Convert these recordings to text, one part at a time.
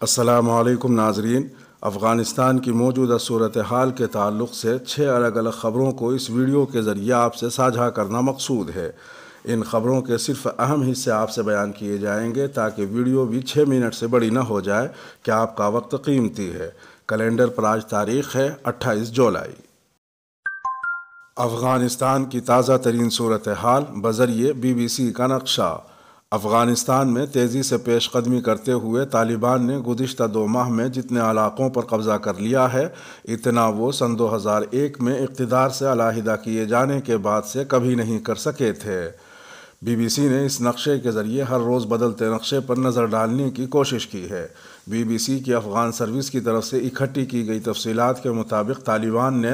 السلام علیکم ناظرین، افغانستان کی موجودہ صورتحال کے تعلق سے 6 الگ الگ خبروں کو اس ویڈیو کے ذریعے آپ سے ساجھا کرنا مقصود ہے۔ ان خبروں کے صرف اہم حصے آپ سے بیان کیے جائیں گے تاکہ ویڈیو بھی 6 منٹ سے بڑی نہ ہو جائے کہ آپ کا وقت قیمتی ہے۔ کیلنڈر پر آج تاریخ ہے 28 جولائی۔ افغانستان کی تازہ ترین صورتحال بذریعے BBC کا نقشہ۔ افغانستان میں تیزی سے پیش قدمی کرتے ہوئے طالبان نے گزشتہ 2 ماہ میں جتنے علاقوں پر قبضہ کر لیا ہے، اتنا وہ سن 2001 میں اقتدار سے علیحدہ کیے جانے کے بعد سے کبھی نہیں کر سکے تھے۔ BBC نے اس نقشے کے ذریعے ہر روز بدلتے نقشے پر نظر ڈالنے کی کوشش کی ہے۔ BBC کی افغان سروس کی طرف سے اکٹھی کی گئی تفصیلات کے مطابق طالبان نے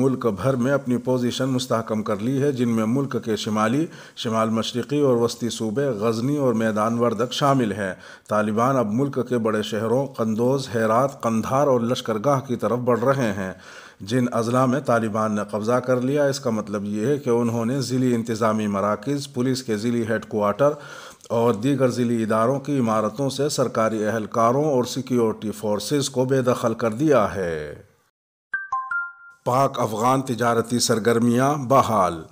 ملک بھر میں اپنی پوزیشن مستحکم کر لی ہے، جن میں ملک کے شمالی، شمال مشرقی اور وسطی صوبے غزنی اور میدان وردک شامل ہیں۔ طالبان اب ملک کے بڑے شہروں قندوز، ہیرات، قندھار اور لشکرگاہ کی طرف بڑھ رہے ہیں۔ جن اضلاع میں طالبان نے قبضہ کر لیا، اس کا مطلب یہ ہے کہ انہوں نے ضلعی انتظامی مراکز، پولیس کے ضلعی ہیڈ کوارٹر اور دیگر ضلعی اداروں کی عمارتوں سے سرکاری اہلکاروں اور سیکیورٹی فورسز کو بے دخل کر دیا ہے۔ پاک افغان تجارتی سرگرمیاں بحال۔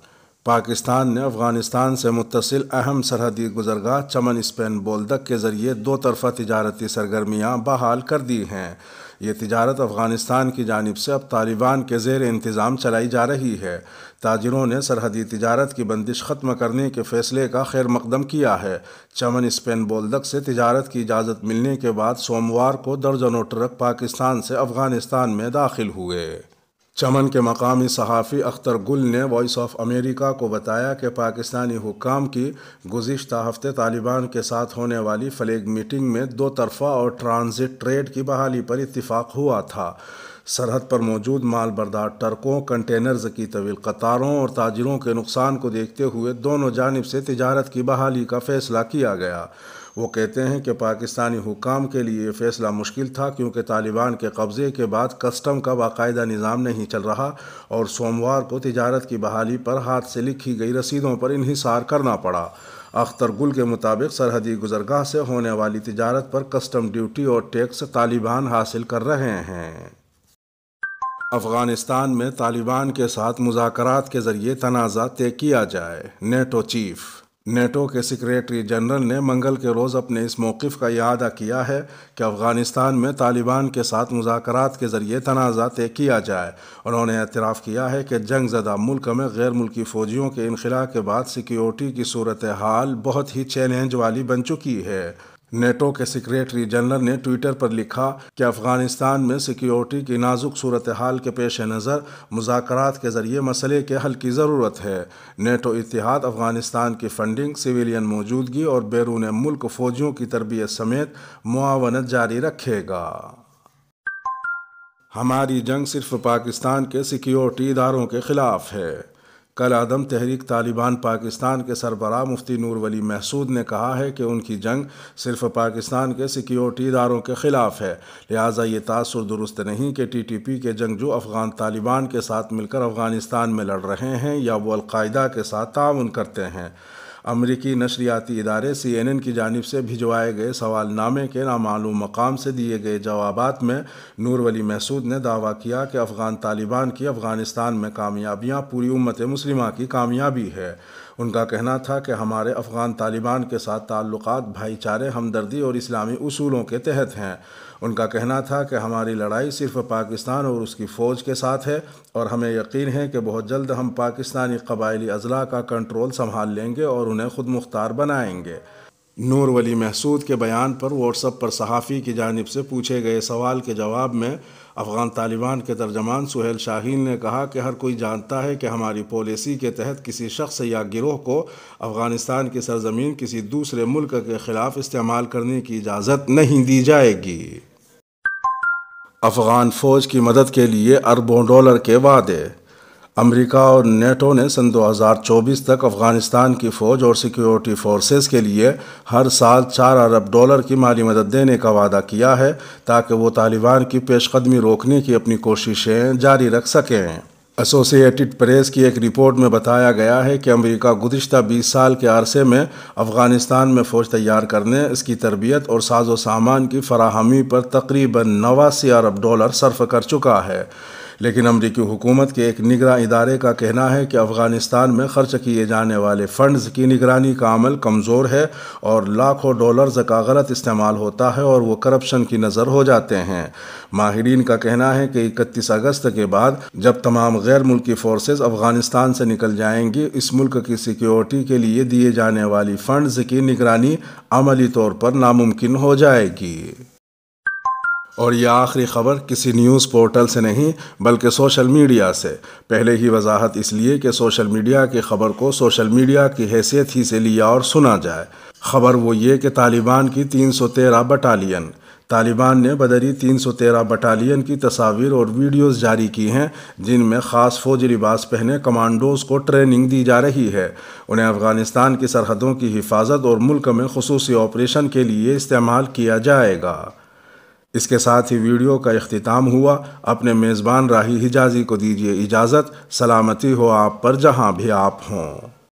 پاکستان نے افغانستان سے متصل اہم سرحدی گزرگاہ چمن اسپین بولدک کے ذریعے 2 طرفہ تجارتی سرگرمیاں بحال کر دی ہیں۔ یہ تجارت افغانستان کی جانب سے اب طالبان کے زیر انتظام چلائی جا رہی ہے۔ تاجروں نے سرحدی تجارت کی بندش ختم کرنے کے فیصلے کا خیر مقدم کیا ہے۔ چمن اسپین بولدک سے تجارت کی اجازت ملنے کے بعد سوموار کو درجنوں ٹرک پاکستان سے افغانستان میں داخل ہوئے۔ چمن کے مقامی صحافی اختر گل نے وائس آف امریکہ کو بتایا کہ پاکستانی حکام کی گزشتہ ہفتے طالبان کے ساتھ ہونے والی فلیگ میٹنگ میں 2 طرفہ اور ٹرانزٹ ٹریڈ کی بحالی پر اتفاق ہوا تھا۔ سرحد پر موجود مال بردار ٹرکوں، کنٹینرز کی طویل قطاروں اور تاجروں کے نقصان کو دیکھتے ہوئے دونوں جانب سے تجارت کی بحالی کا فیصلہ کیا گیا۔ وہ کہتے ہیں کہ پاکستانی حکام کے لیے یہ فیصلہ مشکل تھا کیونکہ طالبان کے قبضے کے بعد کسٹم کا باقاعدہ نظام نہیں چل رہا اور سوموار کو تجارت کی بحالی پر ہاتھ سے لکھی گئی رسیدوں پر انحصار کرنا پڑا۔ اختر گل کے مطابق سرحدی گزرگاہ سے ہونے والی تجارت پر کسٹم ڈیوٹی اور ٹیکس طالبان حاصل کر رہے ہیں۔ افغانستان میں طالبان کے ساتھ مذاکرات کے ذریعے تنازع طے کیا جائے۔ NATO chief. نیٹو کے سیکریٹری جنرل نے منگل کے روز اپنے اس موقف کا اعادہ کیا ہے کہ افغانستان میں طالبان کے ساتھ مذاکرات کے ذریعے تنازع طے کیا جائے۔ انہوں نے اعتراف کیا ہے کہ جنگ زدہ ملک میں غیر ملکی فوجیوں کے انخلاء کے بعد سیکیورٹی کی صورتحال بہت ہی چیلنج والی بن چکی ہے۔ نیٹو کے سیکریٹری جنرل نے ٹویٹر پر لکھا کہ افغانستان میں سیکیورٹی کی نازک صورتحال کے پیش نظر مذاکرات کے ذریعے مسئلے کے حل کی ضرورت ہے۔ نیٹو اتحاد افغانستان کی فنڈنگ، سویلین موجودگی اور بیرون ملک فوجیوں کی تربیت سمیت معاونت جاری رکھے گا۔ ہماری جنگ صرف پاکستان کے سیکیورٹی اداروں کے خلاف ہے۔ کل عدم تحریک طالبان پاکستان کے سربراہ مفتی نور ولی محسود نے کہا ہے کہ ان کی جنگ صرف پاکستان کے سیکیورٹی اداروں کے خلاف ہے، لہٰذا یہ تاثر درست نہیں کہ TTP کے جنگجو افغان طالبان کے ساتھ مل کر افغانستان میں لڑ رہے ہیں یا وہ القاعدہ کے ساتھ تعاون کرتے ہیں۔ امریکی نشریاتی ادارے CNN کی جانب سے بھجوائے گئے سوال نامے کے نامعلوم مقام سے دیے گئے جوابات میں نور ولی محسود نے دعویٰ کیا کہ افغان طالبان کی افغانستان میں کامیابیاں پوری امت مسلمہ کی کامیابی ہے۔ ان کا کہنا تھا کہ ہمارے افغان طالبان کے ساتھ تعلقات بھائی چارے، ہمدردی اور اسلامی اصولوں کے تحت ہیں۔ ان کا کہنا تھا کہ ہماری لڑائی صرف پاکستان اور اس کی فوج کے ساتھ ہے اور ہمیں یقین ہے کہ بہت جلد ہم پاکستانی قبائلی اضلاع کا کنٹرول سنبھال لیں گے اور انہیں خود مختار بنائیں گے۔ نور ولی محسود کے بیان پر واٹس ایپ پر صحافی کی جانب سے پوچھے گئے سوال کے جواب میں افغان طالبان کے ترجمان سہیل شاہین نے کہا کہ ہر کوئی جانتا ہے کہ ہماری پالیسی کے تحت کسی شخص یا گروہ کو افغانستان کی سرزمین کسی دوسرے ملک کے خلاف استعمال کرنے کی اجازت نہیں دی جائے گی۔ افغان فوج کی مدد کے لیے اربوں ڈالر کے وعدے۔ امریکہ اور نیٹو نے سن 2024 تک افغانستان کی فوج اور سیکیورٹی فورسز کے لیے ہر سال 4 ارب ڈالر کی مالی مدد دینے کا وعدہ کیا ہے تاکہ وہ طالبان کی پیش قدمی روکنے کی اپنی کوششیں جاری رکھ سکیں۔ ایسوسی ایٹڈ پریس کی ایک رپورٹ میں بتایا گیا ہے کہ امریکہ گزشتہ 20 سال کے عرصے میں افغانستان میں فوج تیار کرنے، اس کی تربیت اور ساز و سامان کی فراہمی پر تقریباً 89 ارب ڈالر صرف کر چکا ہے، لیکن امریکی حکومت کے ایک نگراں ادارے کا کہنا ہے کہ افغانستان میں خرچ کیے جانے والے فنڈز کی نگرانی کا عمل کمزور ہے اور لاکھوں ڈالرز کا غلط استعمال ہوتا ہے اور وہ کرپشن کی نظر ہو جاتے ہیں۔ ماہرین کا کہنا ہے کہ 31 اگست کے بعد جب تمام غیر ملکی فورسز افغانستان سے نکل جائیں گی، اس ملک کی سیکیورٹی کے لیے دیے جانے والی فنڈز کی نگرانی عملی طور پر ناممکن ہو جائے گی۔ اور یہ آخری خبر کسی نیوز پورٹل سے نہیں بلکہ سوشل میڈیا سے۔ پہلے ہی وضاحت اس لیے کہ سوشل میڈیا کی خبر کو سوشل میڈیا کی حیثیت ہی سے لیا اور سنا جائے۔ خبر وہ یہ کہ طالبان کی 313 بٹالین طالبان نے بدری 313 بٹالین کی تصاویر اور ویڈیوز جاری کی ہیں، جن میں خاص فوجی لباس پہنے کمانڈوز کو ٹریننگ دی جا رہی ہے۔ انہیں افغانستان کی سرحدوں کی حفاظت اور ملک میں خصوصی آپریشن کے لیے استعمال کیا جائے گا۔ اس کے ساتھ ہی ویڈیو کا اختتام ہوا۔ اپنے میزبان راہی حجازی کو دیجیے اجازت۔ سلامتی ہو آپ پر جہاں بھی آپ ہوں۔